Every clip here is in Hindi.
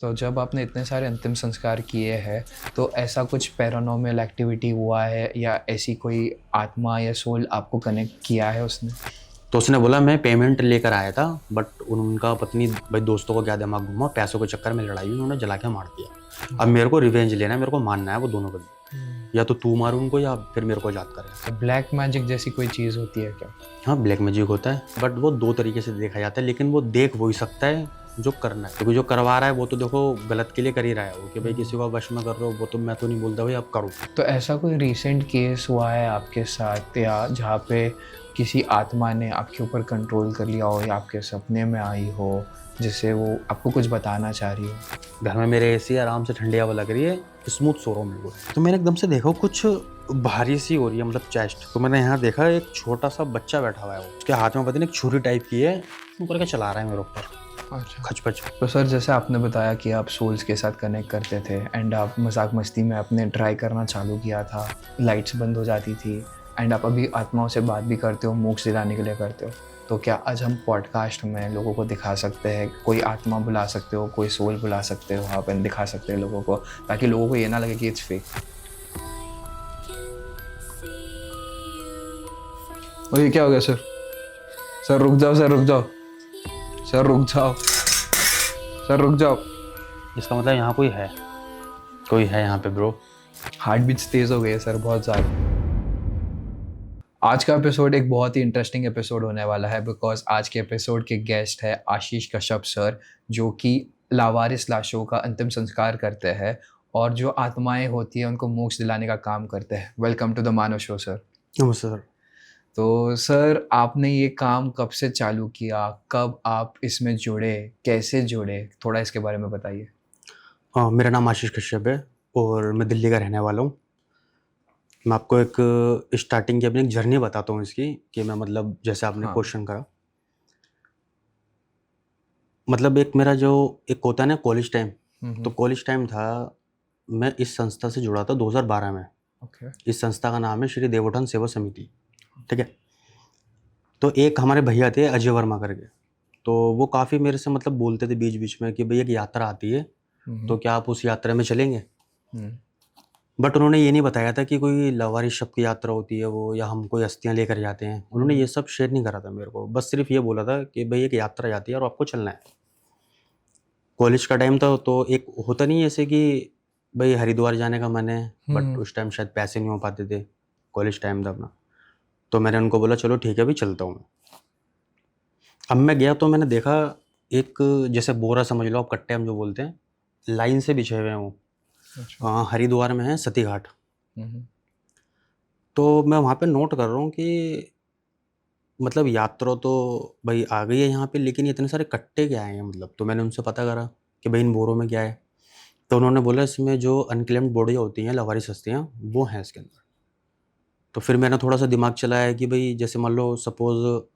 तो जब आपने इतने सारे अंतिम संस्कार किए हैं, तो ऐसा कुछ पैरानॉर्मल एक्टिविटी हुआ है या ऐसी कोई आत्मा या सोल आपको कनेक्ट किया है उसने? तो उसने बोला मैं पेमेंट लेकर आया था, बट उनका पत्नी भाई दोस्तों को क्या दिमाग घुमा, पैसों के चक्कर में लड़ाई हुई, उन्होंने जला के मार दिया। अब मेरे को रिवेंज लेना है, मेरे को मानना है वो दोनों को भी। या तो तू मार उनको या फिर मेरे को याद करे। ब्लैक मैजिक जैसी कोई चीज़ होती है क्या? हाँ, ब्लैक मैजिक होता है, बट वो दो तरीके से देखा जाता है, लेकिन वो देख वही सकता है जो करना है, क्योंकि जो करवा रहा है वो तो देखो गलत के लिए कर ही रहा है वो, कि भाई किसी को वश में कर रहे हो, वो तो मैं तो नहीं बोलता भाई अब करो। तो ऐसा कोई रीसेंट केस हुआ है आपके साथ या जहाँ पे किसी आत्मा ने आपके ऊपर कंट्रोल कर लिया हो या आपके सपने में आई हो, जिससे वो आपको कुछ बताना चाह रही हो? घर में मेरे एसी आराम से ठंडी हवा लग रही है, स्मूथ सो रहा हूँ बिल्कुल, तो मैंने एकदम से देखा कुछ भारी सी हो रही है, मतलब चेस्ट। तो मैंने यहाँ देखा एक छोटा सा बच्चा बैठा हुआ है, वो उसके हाथ में पता नहीं एक छुरी टाइप की है, वो करके चला रहा है मेरे ऊपर अच्छा। खचपच। तो सर, जैसे आपने बताया कि आप सोल्स के साथ कनेक्ट करते थे एंड आप मजाक मस्ती में आपने ट्राई करना चालू किया था, लाइट्स बंद हो जाती थी एंड आप अभी आत्माओं से बात भी करते हो, मोक्ष दिलाने के लिए करते हो। तो क्या आज हम पॉडकास्ट में लोगों को दिखा सकते हैं, कोई आत्मा बुला सकते हो, कोई सोल बुला सकते हो आप एंड दिखा सकते हैं लोगों को, ताकि लोगों को ये ना लगे कि इट्स फेक? और ये क्या हो गया सर? सर रुक जाओ, सर रुक जाओ, सर रुक जाओ, सर रुक जाओ। इसका मतलब यहाँ कोई है यहाँ पे ब्रो। हार्ट बीट्स तेज हो गई है सर, बहुत ज़्यादा। आज का एपिसोड एक बहुत ही इंटरेस्टिंग एपिसोड होने वाला है, बिकॉज आज के एपिसोड के गेस्ट है आशीष कश्यप सर, जो कि लावारिस लाशों का अंतिम संस्कार करते हैं और जो आत्माएं होती हैं उनको मोक्ष दिलाने का काम करते हैं। Welcome to the Manav show sir. नमस्ते सर। तो सर, आपने ये काम कब से चालू किया, कब आप इसमें जुड़े, कैसे जुड़े, थोड़ा इसके बारे में बताइए। मेरा नाम आशीष कश्यप है और मैं दिल्ली का रहने वाला हूँ। मैं आपको एक स्टार्टिंग की अपनी एक जर्नी बताता हूँ इसकी, कि मैं मतलब जैसे आपने हाँ। क्वेश्चन करा, मतलब एक मेरा जो एक होता है ना कॉलेज टाइम, तो कॉलेज टाइम था, मैं इस संस्था से जुड़ा था 2012 में। ओके। इस संस्था का नाम है श्री देवोत्थान सेवा समिति, ठीक है। तो एक हमारे भैया थे अजय वर्मा करके, तो वो काफ़ी मेरे से मतलब बोलते थे बीच बीच में कि भाई एक यात्रा आती है, तो क्या आप उस यात्रा में चलेंगे। बट उन्होंने ये नहीं बताया था कि कोई लावारिस शव की यात्रा होती है वो, या हम कोई अस्थियाँ लेकर जाते हैं। उन्होंने ये सब शेयर नहीं करा था मेरे को, बस सिर्फ ये बोला था कि भाई एक यात्रा जाती है और आपको चलना है। कॉलेज का टाइम था, तो एक होता नहीं ऐसे कि भाई हरिद्वार जाने का मन है, बट उस टाइम शायद पैसे नहीं हो पाते थे, कॉलेज टाइम था अपना। तो मैंने उनको बोला चलो ठीक है भाई चलता हूँ मैं। अब मैं गया तो मैंने देखा एक, जैसे बोरा समझ लो आप, कट्टे हम जो बोलते हैं, लाइन से बिछे हुए हैं वो। हरिद्वार में है सती घाट। तो मैं वहाँ पे नोट कर रहा हूँ कि मतलब यात्रा तो भाई आ गई है यहाँ पे, लेकिन ये इतने सारे कट्टे क्या हैं मतलब। तो मैंने उनसे पता करा कि भाई इन बोरों में क्या है। तो उन्होंने बोला इसमें जो अनक्लेम्ड बॉडी होती हैं, लावारिस हस्तियाँ, वो हैं इसके अंदर। तो फिर मैंने थोड़ा सा दिमाग चलाया कि भाई जैसे मान लो सपोज़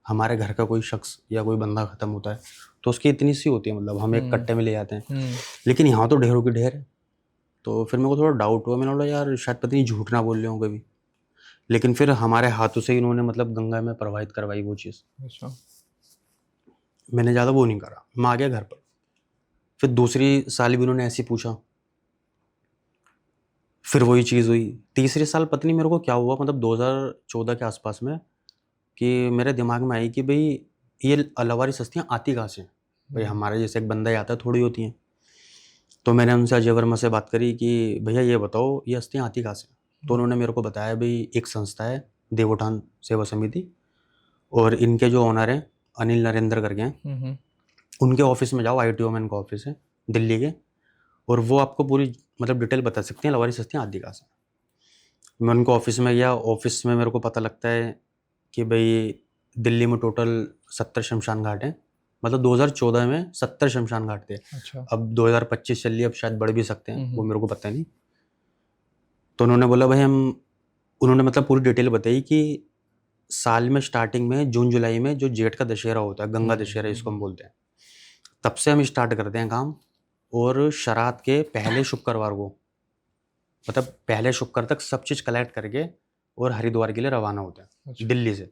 हमारे घर का कोई शख्स या कोई बंदा ख़त्म होता है, तो उसकी इतनी सी होती है, मतलब हम एक कट्टे में ले जाते हैं, लेकिन यहाँ तो ढेरों की ढेर है। तो फिर मेरे को थोड़ा डाउट हुआ, मैंने बोला यार शायद पता नहीं झूठ ना बोल रहे हो कभी। लेकिन फिर हमारे हाथों से ही इन्होंने मतलब गंगा में प्रवाहित करवाई वो चीज़। अच्छा। मैंने ज़्यादा वो नहीं करा, मैं आ गया घर पर। फिर दूसरी साल भी उन्होंने ऐसे ही पूछा, फिर वही चीज़ हुई। तीसरे साल पता नहीं मेरे को क्या हुआ, मतलब 2014 के आसपास में, कि मेरे दिमाग में आई कि भाई ये लावारिस हस्तियाँ आती कहाँ से हैं? भाई हमारे जैसे एक बंदा ही आता है, थोड़ी होती हैं। तो मैंने उनसे अजय वर्मा से बात करी कि भैया ये बताओ ये हस्तियाँ आती कहाँ से? तो उन्होंने मेरे को बताया भाई एक संस्था है देवोत्थान सेवा समिति, और इनके जो ओनर हैं अनिल नरेंद्र करके हैं, उनके ऑफिस में जाओ, ITO में इनका ऑफिस है दिल्ली के, और वो आपको पूरी मतलब डिटेल बता सकते हैं लावारिस हस्तियाँ आती कहाँ से। मैं उनके ऑफिस में गया, ऑफिस में मेरे को पता लगता है कि भाई दिल्ली में टोटल 70 शमशान घाट हैं। मतलब 2014 में 70 शमशान घाट थे। अच्छा। अब 2025 चल रही है, अब शायद बढ़ भी सकते हैं, वो मेरे को पता नहीं। तो उन्होंने बोला भाई हम, उन्होंने मतलब पूरी डिटेल बताई कि साल में स्टार्टिंग में जून जुलाई में जो जेठ का दशहरा होता है, गंगा दशहरा इसको हम बोलते हैं, तब से हम स्टार्ट करते हैं काम। और श्राद्ध के पहले शुक्रवार को, मतलब पहले शुक्र तक सब चीज़ कलेक्ट करके और हरिद्वार के लिए रवाना होते हैं दिल्ली से।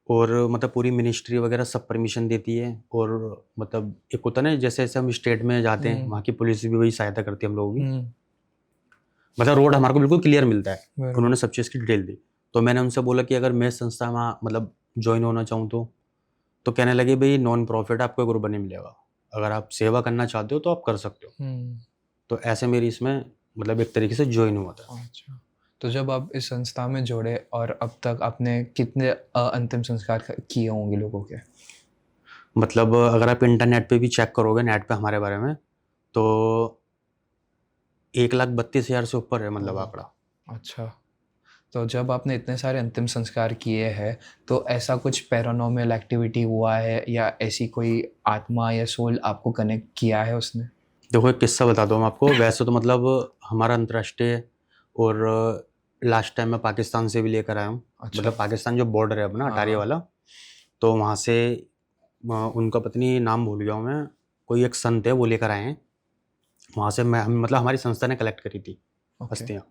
और मतलब पूरी मिनिस्ट्री वगैरह सब परमिशन देती है। और मतलब एक होता है ना, जैसे जैसे हम स्टेट में जाते हैं वहाँ की पुलिस भी वही सहायता करती है हम लोगों की। मतलब रोड हमारे को बिल्कुल क्लियर मिलता है। बराबर। उन्होंने सब चीज़ की डिटेल दी। तो मैंने उनसे बोला कि अगर मैं इस संस्था में मतलब ज्वाइन होना चाहूँ तो कहने लगे भाई नॉन प्रॉफिट आपको एक रुपया नहीं मिलेगा, अगर आप सेवा करना चाहते हो तो आप कर सकते हो। तो ऐसे मेरी इसमें मतलब एक तरीके से ज्वाइन हुआ था। अच्छा, तो जब आप इस संस्था में जुड़े और अब तक आपने कितने अंतिम संस्कार किए होंगे लोगों के? मतलब अगर आप इंटरनेट पे भी चेक करोगे नेट पे हमारे बारे में, तो 1,32,000 से ऊपर है मतलब आंकड़ा। अच्छा, तो जब आपने इतने सारे अंतिम संस्कार किए हैं तो ऐसा कुछ पैरानॉर्मल एक्टिविटी हुआ है या ऐसी कोई आत्मा या सोल आपको कनेक्ट किया है उसने? देखो एक किस्सा बताता हूँ मैं आपको। वैसे तो मतलब हमारा अंतर्राष्ट्रीय और लास्ट टाइम मैं पाकिस्तान से भी लेकर आया हूँ। अच्छा। मतलब पाकिस्तान जो बॉर्डर है अपना अटारी हाँ। वाला, तो वहाँ से उनका पत्नी नाम भूल गया हूँ मैं, कोई एक संत है वो लेकर आए हैं। वहाँ से मैं मतलब हमारी संस्था ने कलेक्ट करी थी ओके। अस्थियाँ।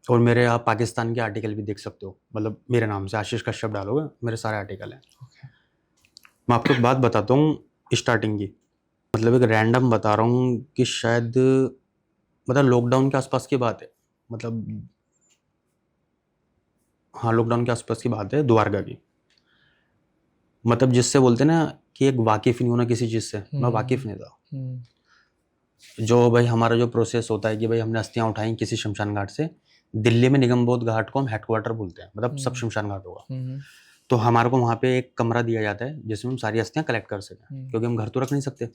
और मेरे आप पाकिस्तान के आर्टिकल भी देख सकते हो, मतलब मेरे नाम से आशीष कश्यप डालोगे मेरे सारे आर्टिकल हैं। ओके। मैं आपको एक बात बताता हूँ स्टार्टिंग की, मतलब एक रैंडम बता रहा हूँ कि शायद मतलब लॉकडाउन के आसपास की बात है। मतलब हाँ, लॉकडाउन के आसपास की बात है, द्वारका की। मतलब जिससे बोलते हैं ना कि एक वाकिफ़ नहीं होना किसी चीज़ से, मैं वाकिफ़ नहीं था। जो भाई हमारा जो प्रोसेस होता है कि भाई हमने अस्थियाँ उठाई किसी शमशान घाट से, दिल्ली में निगमबोध घाट को हम हेडक्वार्टर बोलते हैं, मतलब सब शमशान घाट होगा। तो हमारे को वहाँ पे एक कमरा दिया जाता है जिसमें हम सारी अस्थियाँ कलेक्ट कर सकें, क्योंकि हम घर तो रख नहीं सकते।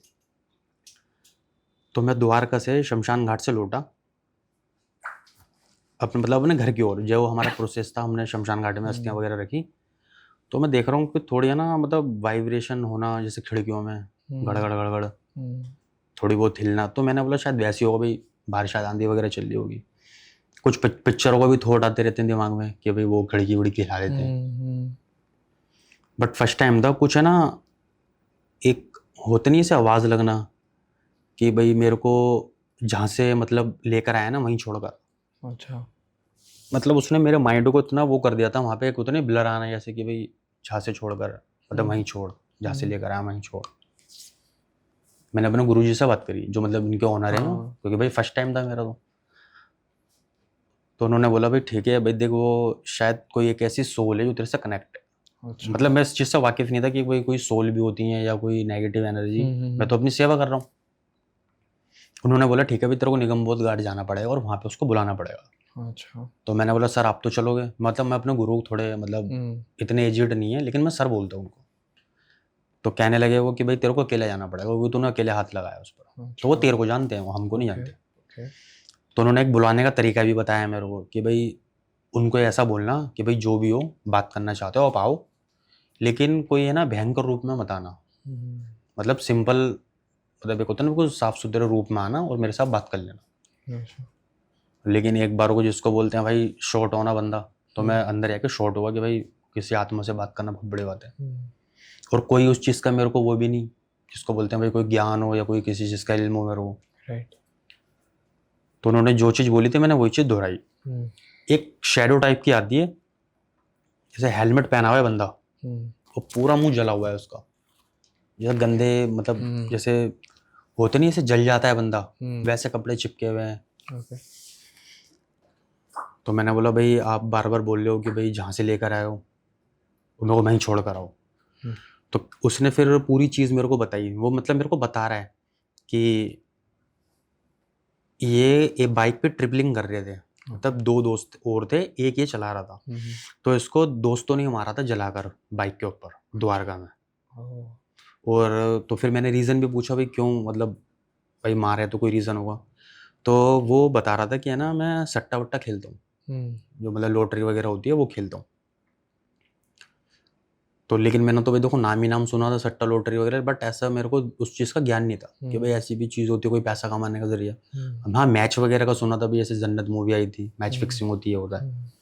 तो मैं द्वारका से शमशान घाट से लौटा अपने मतलब अपने घर की ओर, जो हमारा प्रोसेस था हमने शमशान घाट में अस्थियाँ वगैरह रखी। तो मैं देख रहा हूँ कि थोड़ी है ना मतलब वाइब्रेशन होना जैसे खिड़कियों में गड़गड़ गड़गड़, थोड़ी बहुत हिलना। तो मैंने बोला शायद वैसी होगा भाई, बाहर शायद आंधी वगैरह चल रही होगी। कुछ पिक्चरों का भी थॉट आते रहते हैं दिमाग में कि भाई वो खिड़की उड़की हिला देते हैं। बट फर्स्ट टाइम था कुछ है ना, एक होता नहीं ऐसे आवाज़ लगना कि भाई मेरे को जहाँ से मतलब लेकर आया ना वहीं छोड़कर। अच्छा। मतलब उसने मेरे माइंड को इतना वो कर दिया था वहाँ पे, एक होता नहीं ब्लर आना जैसे कि भाई जहाँ से छोड़कर मतलब वहीं छोड़, जहाँ से लेकर आया वहीं छोड़। मैंने अपने गुरुजी से बात करी जो मतलब इनके ओनर हैं, क्योंकि भाई फर्स्ट टाइम था मेरा। तो उन्होंने बोला भाई ठीक है भाई, देख वो शायद कोई एक ऐसी सोल है जो तेरे से कनेक्ट है। अच्छा। मतलब मैं इस चीज़ से वाकिफ़ नहीं था कि कोई सोल भी होती है या कोई नेगेटिव एनर्जी। मैं तो अपनी सेवा कर रहा हूँ। उन्होंने बोला ठीक है भाई, तेरे को निगमबोध घाट जाना पड़ेगा और वहाँ पे उसको बुलाना पड़ेगा। अच्छा। तो मैंने बोला सर आप तो चलोगे, मतलब मैं अपने गुरु थोड़े मतलब इतने एजिड नहीं है, लेकिन मैं सर बोलता हूँ उनको। तो कहने लगे वो कि भाई तेरे को अकेले जाना पड़ेगा, वो तूने अकेले हाथ लगाया उस पर। तो वो तेरे को जानते हैं, वो हमको नहीं जानते। तो उन्होंने एक बुलाने का तरीका भी बताया मेरे को कि भाई उनको ऐसा बोलना कि भाई जो भी हो बात करना चाहते हो आप आओ, लेकिन कोई है ना भयंकर रूप में मत आना। मतलब सिंपल, मतलब एक होता है ना बिल्कुल साफ सुथरे रूप में आना और मेरे साथ बात कर लेना। लेकिन एक बार को जिसको बोलते हैं भाई शॉर्ट होना बंदा, तो मैं अंदर जाके शॉर्ट हुआ कि भाई किसी आत्मा से बात करना बहुत बड़ी बात है। और कोई उस चीज़ का मेरे को वो भी नहीं, जिसको बोलते हैं भाई कोई ज्ञान हो या कोई किसी चीज़ का इल्म हो मेरे को। राइट। तो उन्होंने जो चीज़ बोली थी मैंने वही चीज़ दोहराई। एक शैडो टाइप की आती है, जैसे हेलमेट पहना हुआ है बंदा और पूरा मुंह जला हुआ है उसका, जैसे गंदे मतलब जैसे होते नहीं ऐसे जल जाता है बंदा, वैसे कपड़े चिपके हुए हैं। तो मैंने बोला भाई आप बार बार बोल रहे हो कि भाई जहाँ से लेकर आए हो मेरे को वहीं छोड़ कर आओ। तो उसने फिर पूरी चीज़ मेरे को बताई। वो मतलब मेरे को बता रहा है कि ये बाइक पे ट्रिपलिंग कर रहे थे, मतलब 2 दोस्त और थे, एक ये चला रहा था। तो इसको दोस्तों ने मारा था जलाकर बाइक के ऊपर द्वारका में। और तो फिर मैंने रीज़न भी पूछा भाई क्यों, मतलब भाई मारे तो कोई रीज़न होगा। तो वो बता रहा था कि है ना मैं सट्टा वट्टा खेलता हूँ, जो मतलब लॉटरी वगैरह होती है वो खेलता हूँ। तो लेकिन मैंने तो भाई देखो नाम ही नाम सुना था सट्टा लॉटरी वगैरह, बट ऐसा मेरे को उस चीज़ का ज्ञान नहीं था कि भाई ऐसी भी चीज़ होती है कोई पैसा कमाने का जरिया। हाँ मैच वगैरह का सुना था भाई, जैसे जन्नत मूवी आई थी, मैच फिक्सिंग होती है होता है।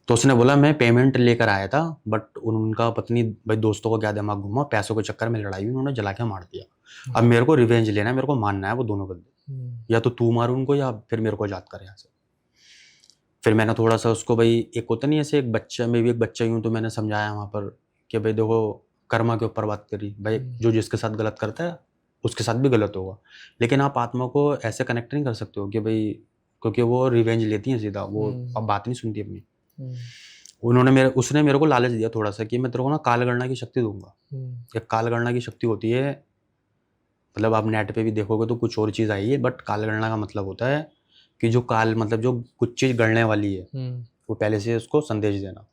तो उसने बोला मैं पेमेंट लेकर आया था, बट उनका पत्नी भाई दोस्तों को क्या दिमाग घुमा, पैसों के चक्कर में लड़ाई हुई, उन्होंने जला के मार दिया। अब मेरे को रिवेंज लेना है, मेरे को मानना है वो दोनों बंदे, या तो तू मार उनको या फिर मेरे को आजाद कर यहाँ से। फिर मैंने थोड़ा सा उसको भाई एक होता नहीं ऐसे एक बच्चा, मैं भी एक बच्चा ही हूँ, तो मैंने समझाया वहाँ पर कि भाई देखो कर्मा के ऊपर बात करी, भाई जो जिसके साथ गलत करता है उसके साथ भी गलत होगा, लेकिन आप आत्मा को ऐसे कनेक्ट नहीं कर सकते हो कि भाई, क्योंकि वो रिवेंज लेती है सीधा, वो अब बात नहीं सुनती अपनी। उसने मेरे को लालच दिया थोड़ा सा कि मैं तेरे को ना कालगणना की शक्ति दूंगा। एक कालगणना की शक्ति होती है, मतलब आप नेट पे भी देखोगे तो कुछ और चीज़ आई है, बट कालगणना का मतलब होता है कि जो काल मतलब जो कुछ चीज़ गणने वाली है वो पहले से उसको संदेश देना।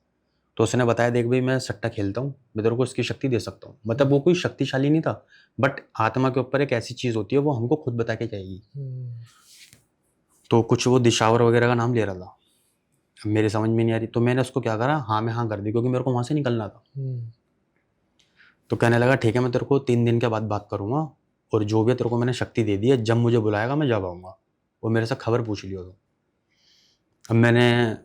तो उसने बताया देख भाई मैं सट्टा खेलता हूँ, मैं तेरे को इसकी शक्ति दे सकता हूँ। मतलब वो कोई शक्तिशाली नहीं था, बट आत्मा के ऊपर एक ऐसी चीज़ होती है वो हमको खुद बता के जाएगी। तो कुछ वो दिशावर वगैरह का नाम ले रहा था, अब मेरे समझ में नहीं आ रही, तो मैंने उसको क्या करा, हाँ में हाँ कर दी, क्योंकि मेरे को वहाँ से निकलना था। तो कहने लगा ठीक है मैं तेरे को 3 दिन के बाद बात करूँगा, और जो भी तेरे को मैंने शक्ति दे दी है, जब मुझे बुलाएगा मैं जब आऊँगा। वो मेरे से खबर पूछ लियो। तो अब मैंने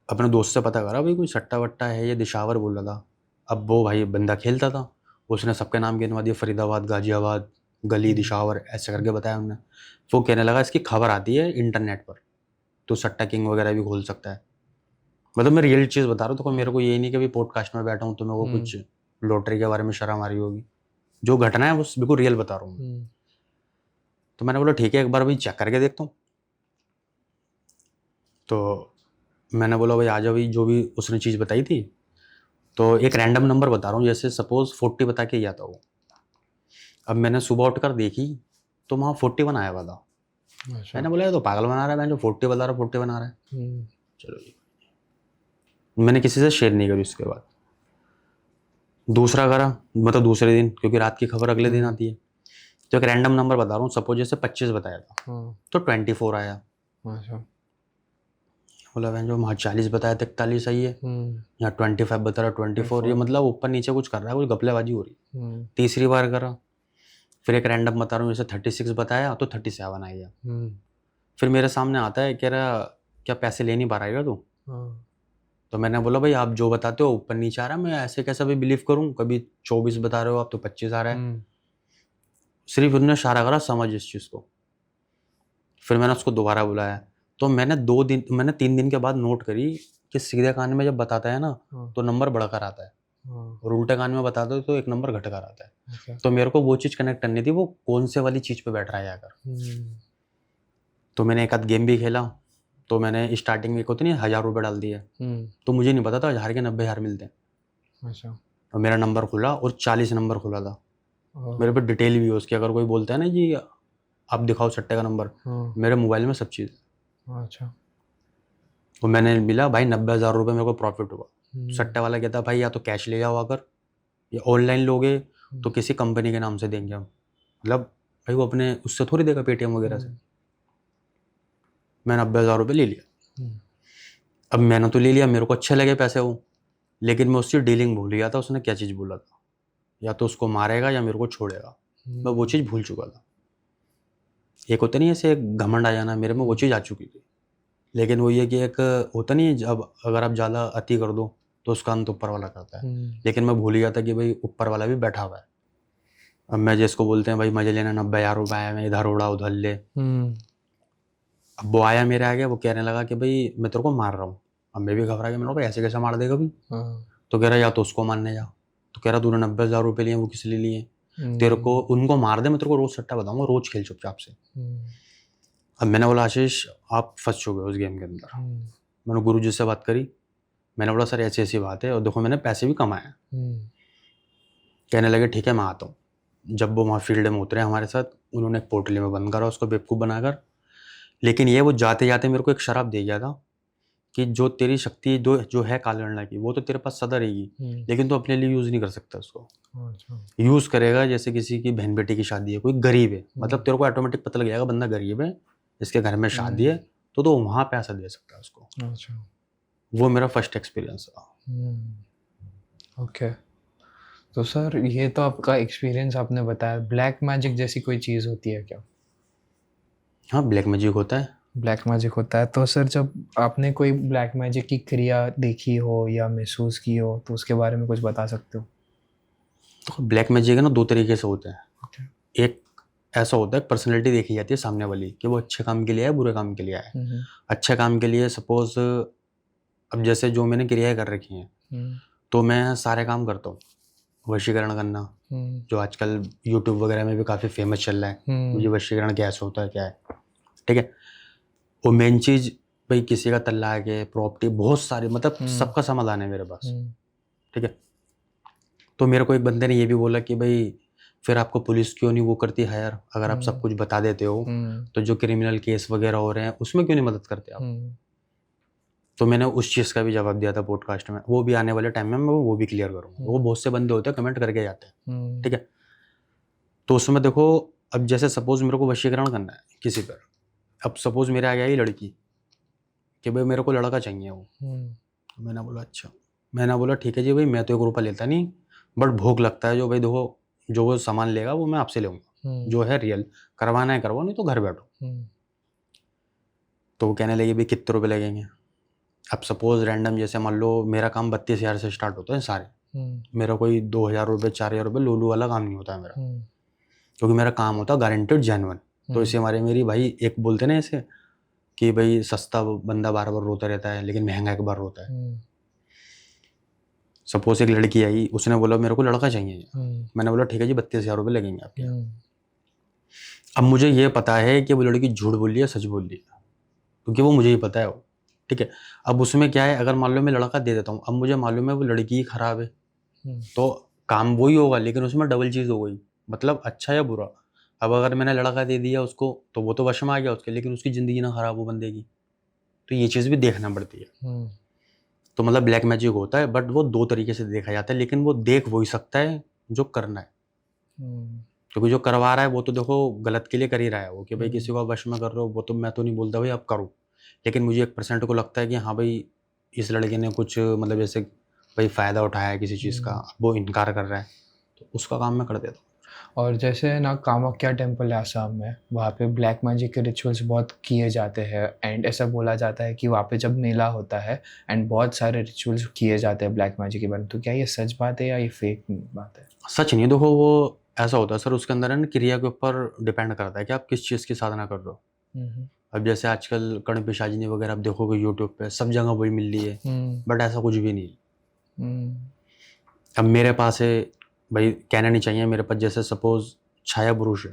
अपने दोस्त से पता करा भाई कोई सट्टा वट्टा है, ये दिशावर बोल रहा था। अब वो भाई बंदा खेलता था, उसने सबके नाम गिनवा दिए, फरीदाबाद, गाजियाबाद, गली, दिशावर, ऐसे करके बताया हमने। वो कहने लगा इसकी खबर आती है इंटरनेट पर, तो सट्टा किंग वगैरह भी खोल सकता है। मतलब मैं रियल चीज़ बता रहा हूँ, तो मेरे को ये नहीं कि भाई पॉडकास्ट में बैठा हूँ तो मेरे को कुछ लॉटरी के बारे में शर्म आ रही होगी। जो घटना है वो बिल्कुल रियल बता रहा हूँ। तो मैंने बोला ठीक है एक बार भाई चेक करके देखता हूँ। तो मैंने बोला भाई आ जाओ भाई, जो भी उसने चीज़ बताई थी। तो एक रैंडम नंबर बता रहा हूँ, जैसे सपोज 40 बता के ही आता वो। अब मैंने सुबह उठकर देखी तो वहाँ 41 आया हुआ था। मैंने बोला ये तो पागल बना रहा है, मैं जो 40 बता रहा 40 बना रहा है। चलो जी, मैंने किसी से शेयर नहीं करी उसके बाद। दूसरा करा, मतलब दूसरे दिन, क्योंकि रात की खबर अगले दिन आती है। तो एक रैंडम नंबर बता रहा हूँ, सपोज जैसे 25 बताया था तो 24 आया। बोला बहन जो वहाँ 40 बताया 43 सही है, यहाँ 25 बता रहा 24, ये मतलब ऊपर नीचे कुछ कर रहा है, कुछ गपलेबाजी हो रही। तीसरी बार करा, फिर एक रैंडम बता रहा हूँ, जैसे 36 बताया तो 37 आ गया। फिर मेरे सामने आता है, कह रहा क्या पैसे ले नहीं पा रहा है तू? तो मैंने बोला भाई आप जो बताते हो ऊपर नीचे आ रहा है, मैं ऐसे कैसा भी बिलीव करूँ, कभी 24 बता रहे हो आप तो 25 आ रहा है। सिर्फ उन्होंने इशारा करा समझ इस चीज़ को। फिर मैंने उसको दोबारा बुलाया, तो मैंने 3 दिन के बाद नोट करी कि सीधे कान में जब बताता है ना तो नंबर बढ़कर आता है, और उल्टे कान में बताते हो तो एक नंबर घटकर आता है। तो मेरे को वो चीज़ कनेक्ट करनी थी, वो कौन से वाली चीज़ पे बैठ रहा है आकर। तो मैंने एक आध गेम भी खेला। तो मैंने स्टार्टिंग में एक होती नहीं 1000 रुपये डाल दिए, तो मुझे नहीं पता था 1000 के 90,000 मिलते हैं। और मेरा नंबर खुला और 40 नंबर खुला था। मेरे पे डिटेल भी है उसकी, अगर कोई बोलता है ना जी आप दिखाओ सट्टे का नंबर, मेरे मोबाइल में सब चीज़। अच्छा। तो मैंने मिला भाई 90,000 रुपये मेरे को प्रॉफिट हुआ। सट्टे वाला कहता भाई या तो कैश ले जाओ आकर, या ऑनलाइन लोगे तो किसी कंपनी के नाम से देंगे हम, मतलब भाई वो अपने उससे थोड़ी देगा पेटीएम वगैरह से। मैं 90,000 रुपये ले लिया। अब मैंने तो ले लिया, मेरे को अच्छे लगे पैसे वो, लेकिन मैं उसकी डीलिंग भूल गया था, उसने क्या चीज़ बोला था, या तो उसको मारेगा या मेरे को छोड़ेगा। मैं वो चीज़ भूल चुका था। एक होता नहीं ऐसे एक घमंड आ जाना, मेरे में वो चीज़ आ चुकी थी। लेकिन वो ये कि एक होता नहीं है जब अगर आप ज़्यादा अति कर दो तो उसका अंत ऊपर वाला करता है। लेकिन मैं भूल गया था कि भाई ऊपर वाला भी बैठा हुआ है। अब मैं जिसको बोलते हैं भाई मजे लेना 90,000 रुपये आया, मैं इधर उड़ा उधर ले। अब वो आया मेरे आगे, वो कहने लगा कि भाई मैं तेरे को मार रहा हूँ। अब मैं भी घबरा गया, मैंने कहा ऐसे कैसे मार देगा भाई। तो कह रहा या तो उसको मारने जा। तो कह रहा तूने 90,000 रुपये लिए वो किस लिए लिए, तेरे को उनको मार दे, मैं तेरे को रोज सट्टा बताऊंगा, रोज खेल चुपचाप से। अब मैंने बोला आशीष आप फंस चुके हो उस गेम के अंदर। मैंने गुरुजी से बात करी, मैंने बोला सर ऐसी ऐसी बात है और देखो मैंने पैसे भी कमाए। कहने लगे ठीक है मैं आता हूँ। जब वो वहाँ फील्ड में उतरे हमारे साथ, उन्होंने एक पोटली में बंद करा उसको बेवकूफ़ बनाकर। लेकिन ये वो जाते जाते मेरे को एक शराब दे गया था कि जो तेरी शक्ति जो है कालगणना की वो तो तेरे पास सदा रहेगी, लेकिन तो अपने लिए यूज़ नहीं कर सकता उसको। यूज़ करेगा जैसे किसी की बहन बेटी की शादी है, कोई गरीब है, मतलब तेरे को ऑटोमेटिक पता लग जाएगा बंदा गरीब है, इसके घर में शादी है, तो वहाँ पैसा दे सकता है उसको। वो मेरा फर्स्ट एक्सपीरियंस था। ओके। तो सर ये तो आपका एक्सपीरियंस आपने बताया, ब्लैक मैजिक जैसी कोई चीज़ होती है क्या? हाँ ब्लैक मैजिक होता है। ब्लैक मैजिक होता है। तो सर जब आपने कोई ब्लैक मैजिक की क्रिया देखी हो या महसूस की हो तो उसके बारे में कुछ बता सकते हो? तो ब्लैक मैजिक है ना 2 तरीके से होते हैं। एक ऐसा होता है पर्सनैलिटी देखी जाती है सामने वाली कि वो अच्छे काम के लिए है बुरे काम के लिए है। अच्छे काम के लिए सपोज अब जैसे जो मैंने क्रियाएं कर रखी हैं तो मैं सारे काम करता हूँ, वशीकरण करना, जो आजकल यूट्यूब वगैरह में भी काफ़ी फेमस चल रहा है, मुझे वशीकरण कैसे होता है क्या है, ठीक है। और मेन चीज़ भाई किसी का तलाक है, प्रॉपर्टी, बहुत सारी, मतलब सबका समाधान है मेरे पास, ठीक है। तो मेरे को एक बंदे ने ये भी बोला कि भाई फिर आपको पुलिस क्यों नहीं वो करती हायर, अगर आप सब कुछ बता देते हो तो जो क्रिमिनल केस वगैरह हो रहे हैं उसमें क्यों नहीं मदद करते आप। तो मैंने उस चीज़ का भी जवाब दिया था पॉडकास्ट में, वो भी आने वाले टाइम में मैं वो भी क्लियर करूँगा। वो बहुत से बंदे होते हैं कमेंट करके जाते हैं, ठीक है। तो उसमें देखो, अब जैसे सपोज मेरे को वशीकरण करना है किसी पर, अब सपोज मेरे आ गया ये लड़की कि भाई मेरे को लड़का चाहिए वो, तो मैंने बोला अच्छा, मैंने बोला ठीक है जी भाई, मैं तो 1 रुपया लेता नहीं, बट भूख लगता है जो भाई देखो, जो वो सामान लेगा वो मैं आपसे लूँगा, जो है रियल, करवाना है करवाओ, नहीं तो घर बैठो। तो वो कहने लगी भाई कितने रुपये लगेंगे। अब सपोज रैंडम जैसे मान लो मेरा काम 32,000 से स्टार्ट होता है सारे, मेरा कोई 2,000 रुपये 4,000 रुपये लोलू वाला काम नहीं होता है मेरा, क्योंकि मेरा काम होता है गारंटेड जेन्युइन। तो इसी हमारे मेरी भाई एक बोलते ना ऐसे कि भाई सस्ता बंदा बार बार रोता रहता है लेकिन महंगा एक बार रोता है। सपोज एक लड़की आई, उसने बोला मेरे को लड़का चाहिए, मैंने बोला ठीक है जी 32,000 रुपये लगेंगे आपके। अब मुझे ये पता है कि वो लड़की झूठ बोल रही है सच बोल रही है, क्योंकि वो मुझे ही पता है वो, ठीक है। अब उसमें क्या है, अगर मान लो मैं लड़का दे देता हूँ, अब मुझे मालूम है वो लड़की ही खराब है, तो काम वही होगा लेकिन उसमें डबल चीज़ हो गई, मतलब अच्छा या बुरा। अब अगर मैंने लड़का दे दिया उसको तो वो तो वश में आ गया उसके, लेकिन उसकी ज़िंदगी ना खराब हो बंदे की, तो ये चीज़ भी देखना पड़ती है। तो मतलब ब्लैक मैजिक होता है, बट वो 2 तरीके से देखा जाता है, लेकिन वो देख वही सकता है जो करना है, क्योंकि जो करवा रहा है वो तो देखो गलत के लिए कर ही रहा है वो, कि भाई किसी को आप वश में कर रहे हो, वो तो मैं तो नहीं बोलता भाई आप करो, लेकिन मुझे 1% को लगता है कि हाँ भाई इस लड़के ने कुछ मतलब जैसे भाई फ़ायदा उठाया है किसी चीज़ का, वो इनकार कर रहा है, तो उसका काम मैं कर देता हूँ। और जैसे ना कामाख्या टेम्पल है आसाम में, वहाँ पे ब्लैक मैजिक के रिचुअल्स बहुत किए जाते हैं, एंड ऐसा बोला जाता है कि वहाँ पे जब मेला होता है एंड बहुत सारे रिचुअल्स किए जाते हैं ब्लैक मैजिक के बारे में, तो क्या ये सच बात है या ये फेक बात है? सच नहीं, देखो वो ऐसा होता है सर, उसके अंदर है ना क्रिया के ऊपर डिपेंड करता है कि आप किस चीज़ की साधना कर रहे हो। अब जैसे आजकल कर्ण पिशाचिनी वगैरह आप देखोगे यूट्यूब पे, सब जगह वही मिल रही है, बट ऐसा कुछ भी नहीं है। अब मेरे पास है भाई, कहना नहीं चाहिए, मेरे पास जैसे सपोज छाया पुरुष है,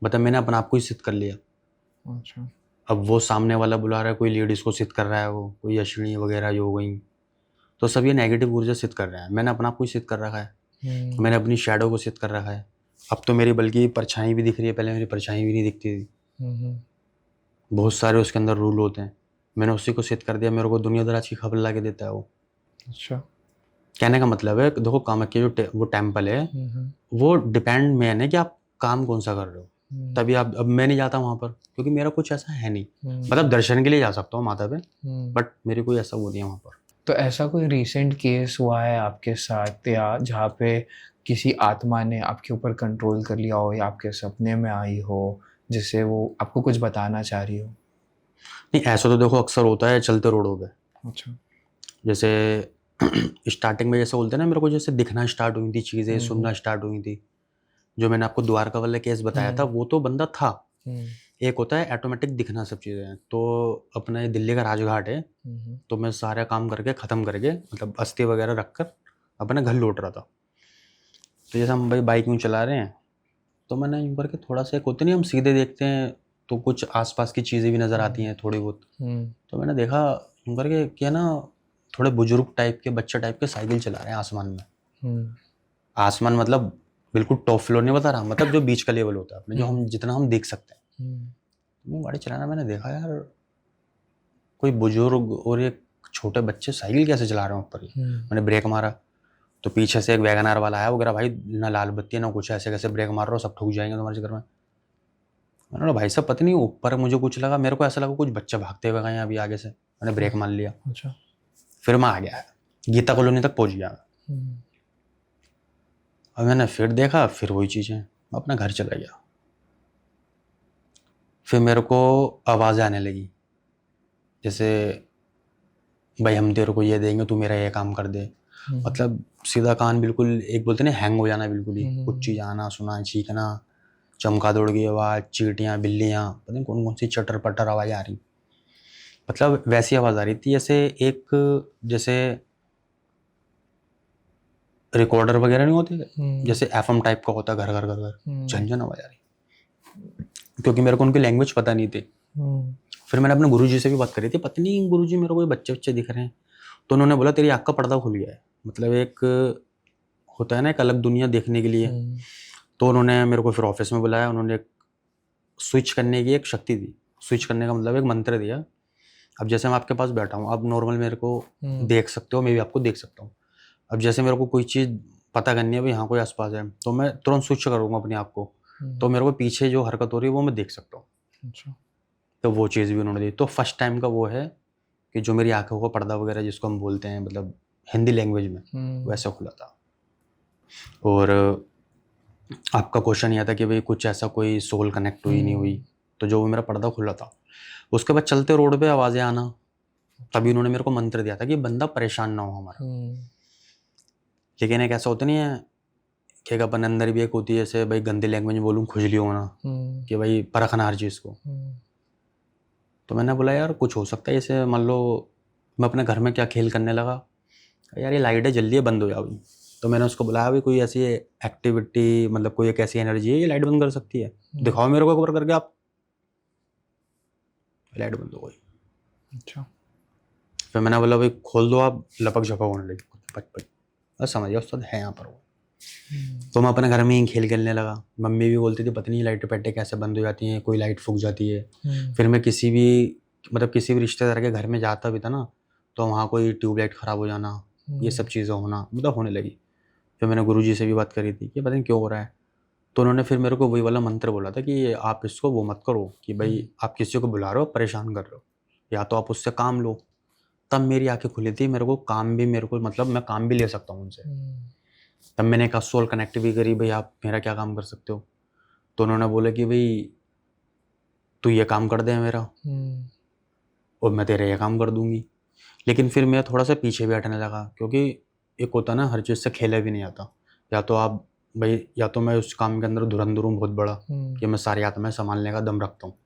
मतलब मैंने अपने आप को ही सिद्ध कर लिया। अच्छा। अब वो सामने वाला बुला रहा है, कोई लेडीज़ को सिद्ध कर रहा है, वो कोई अश्विनी वगैरह जो हो गई, तो सब ये नेगेटिव ऊर्जा सिद्ध कर रहे हैं, मैंने अपने आप को ही सिद्ध कर रखा है, मैंने अपनी शैडो को सिद्ध कर रखा है। अब तो मेरी बल्कि परछाई भी दिख रही है, पहले मेरी परछाई भी नहीं दिखती थी। बहुत सारे उसके अंदर रूल होते हैं, मैंने उसी को सिद्ध कर दिया, मेरे को दुनियादारी की खबर ला के देता है वो। अच्छा। कहने का मतलब है देखो, कामाख्या जो वो टेम्पल है वो डिपेंड मैन है कि आप काम कौन सा कर रहे हो, तभी आप। अब मैं नहीं जाता वहाँ पर क्योंकि मेरा कुछ ऐसा है नहीं, मतलब दर्शन के लिए जा सकता हूँ माता पे, बट मेरी कोई ऐसा वो नहीं है वहाँ पर। तो ऐसा कोई रीसेंट केस हुआ है आपके साथ, या जहाँ पे किसी आत्मा ने आपके ऊपर कंट्रोल कर लिया हो या आपके सपने में आई हो, जिससे वो आपको कुछ बताना चाह रही हो? नहीं, ऐसा तो देखो अक्सर होता है चलते रोडों पे। अच्छा। जैसे स्टार्टिंग में जैसे बोलते हैं ना, मेरे को जैसे दिखना स्टार्ट हुई थी चीज़ें, सुनना स्टार्ट हुई थी। जो मैंने आपको द्वारका वाला केस बताया था वो तो बंदा था। एक होता है ऑटोमेटिक दिखना सब चीज़ें। तो अपना ये दिल्ली का राजघाट है, तो मैं सारा काम करके ख़त्म करके मतलब अस्थि वगैरह रख कर अपने घर लौट रहा था। तो जैसे हम भाई बाइक में चला रहे हैं, तो मैंने यूँ करके थोड़ा सा, एक होते नहीं हम सीधे देखते हैं तो कुछ आसपास की चीज़ें भी नज़र आती हैं थोड़ी बहुत। तो मैंने देखा यूँ करके क्या ना, थोड़े बुजुर्ग टाइप के, बच्चे टाइप के साइकिल चला रहे हैं आसमान में। आसमान मतलब बिल्कुल टॉप फ्लोर नहीं बता रहा, मतलब जो बीच का लेवल होता है अपने, जो हम जितना हम देख सकते हैं। मैं गाड़ी चलाना, मैंने देखा यार कोई बुजुर्ग और एक छोटे बच्चे साइकिल कैसे चला रहे हैं ऊपर ही। मैंने ब्रेक मारा तो पीछे से एक वैगनार वाला आया, वो कह रहा भाई ना लाल बत्ती है ना कुछ, ऐसे कैसे ब्रेक मार रहे हो, सब ठुक जाएंगे तुम्हारे चक्कर में। मैंने बोला भाई साहब पता नहीं, ऊपर मुझे कुछ लगा, मेरे को ऐसा लगा कुछ बच्चा भागते हुए गए अभी आगे से, मैंने ब्रेक मार लिया। अच्छा। फिर मैं आ गया, गीता कॉलोनी तक पहुंच गया। और मैंने फिर देखा, फिर वही चीज़ें, मैं अपना घर चला गया। फिर मेरे को आवाज़ें आने लगी, जैसे भाई हम तेरे को ये देंगे, तू मेरा ये काम कर दे। मतलब सीधा कान बिल्कुल, एक बोलते ना हैंग हो जाना बिल्कुल ही, कुछ चीज़ आना सुना, चीखना, चमका दौड़ की आवाज़, चींटियाँ बिल्लियाँ, पता नहीं कौन कौन सी चटर पटर आवाज़ आ रही। मतलब वैसी आवाज़ आ रही थी जैसे एक, जैसे रिकॉर्डर वगैरह नहीं होते, जैसे एफएम टाइप का होता है, घर घर घर घर झंझन आवाज आ रही, क्योंकि मेरे को उनकी लैंग्वेज पता नहीं थी। फिर मैंने अपने गुरुजी से भी बात करी थी, पता नहीं गुरुजी मेरे को बच्चे बच्चे दिख रहे हैं, तो उन्होंने बोला तेरी आँख का पर्दा खुल गया है, मतलब एक होता है ना एक अलग दुनिया देखने के लिए। तो उन्होंने मेरे को फिर ऑफिस में बुलाया, उन्होंने एक स्विच करने की एक शक्ति दी। स्विच करने का मतलब एक मंत्र दिया। अब जैसे मैं आपके पास बैठा हूँ, आप नॉर्मल मेरे को देख सकते हो, मैं भी आपको देख सकता हूँ। अब जैसे मेरे को कोई चीज़ पता करनी है, भाई यहाँ कोई आसपास है, तो मैं तुरंत स्विच करूँगा अपने आप को, तो मेरे को पीछे जो हरकत हो रही है वो मैं देख सकता हूँ। अच्छा। तो वो चीज़ भी उन्होंने दी। तो फर्स्ट टाइम का वो है कि जो मेरी आंखों का पर्दा वगैरह जिसको हम बोलते हैं, मतलब हिंदी लैंग्वेज में, वैसा खुला था। और आपका क्वेश्चन यह था कि भाई कुछ ऐसा कोई सोल कनेक्ट हुई नहीं हुई, तो जो मेरा पर्दा खुला था, उसके बाद चलते रोड पे आवाज़ें आना, तभी उन्होंने मेरे को मंत्र दिया था कि बंदा परेशान ना हो हमारा। लेकिन एक ऐसा होता नहीं है कि एक अपन अंदर भी एक होती है, जैसे भाई गंदी लैंग्वेज में बोलूँ, खुजली होना, कि भाई परखना हर चीज़ को। तो मैंने बोला यार कुछ हो सकता है, जैसे मान लो मैं अपने घर में क्या खेल करने लगा, यार ये लाइटें जल्दी है, बंद हो जाओ। तो मैंने उसको बुलाया, भाई कोई ऐसी एक्टिविटी, मतलब कोई एक ऐसी एनर्जी है ये लाइट बंद कर सकती है, दिखाओ मेरे को एक बार करके आप। लाइट बंद हो गई। अच्छा। फिर मैंने बोला भाई खोल दो आप, लपक झपक होने लगी, पच पच, बस समझ गया उस्ताद है यहाँ पर वो। तो मैं अपने घर में ही खेल खेलने लगा। मम्मी भी बोलती थी पता नहीं लाइटें पैटे कैसे बंद हो जाती हैं, कोई लाइट फूक जाती है। फिर मैं किसी भी रिश्तेदार के घर में जाता भी था ना, तो वहाँ कोई ट्यूबलाइट ख़राब हो जाना, ये सब चीज़ें होना, मतलब होने लगी। फिर मैंने गुरुजी से भी बात करी थी कि पता नहीं क्यों हो रहा है, तो उन्होंने फिर मेरे को वही वाला मंत्र बोला था कि आप इसको वो मत करो, कि भाई आप किसी को बुला रहे हो, परेशान कर रहे हो, या तो आप उससे काम लो। तब मेरी आंखें खुली थी, मेरे को मतलब मैं काम भी ले सकता हूँ उनसे। तब मैंने कहा सोल कनेक्ट भी करी, भाई आप मेरा क्या काम कर सकते हो। तो उन्होंने बोला कि भाई तू ये काम कर दे मेरा, और मैं तेरा ये काम कर दूंगी। लेकिन फिर मैं थोड़ा सा पीछे भी हटने लगा, क्योंकि एक होता ना हर चीज़ से खेला भी नहीं आता। या तो आप भाई, या तो मैं उस काम के अंदर धुरंधर हूँ बहुत बड़ा, कि मैं सारी आत्माएं संभालने का दम रखता हूँ,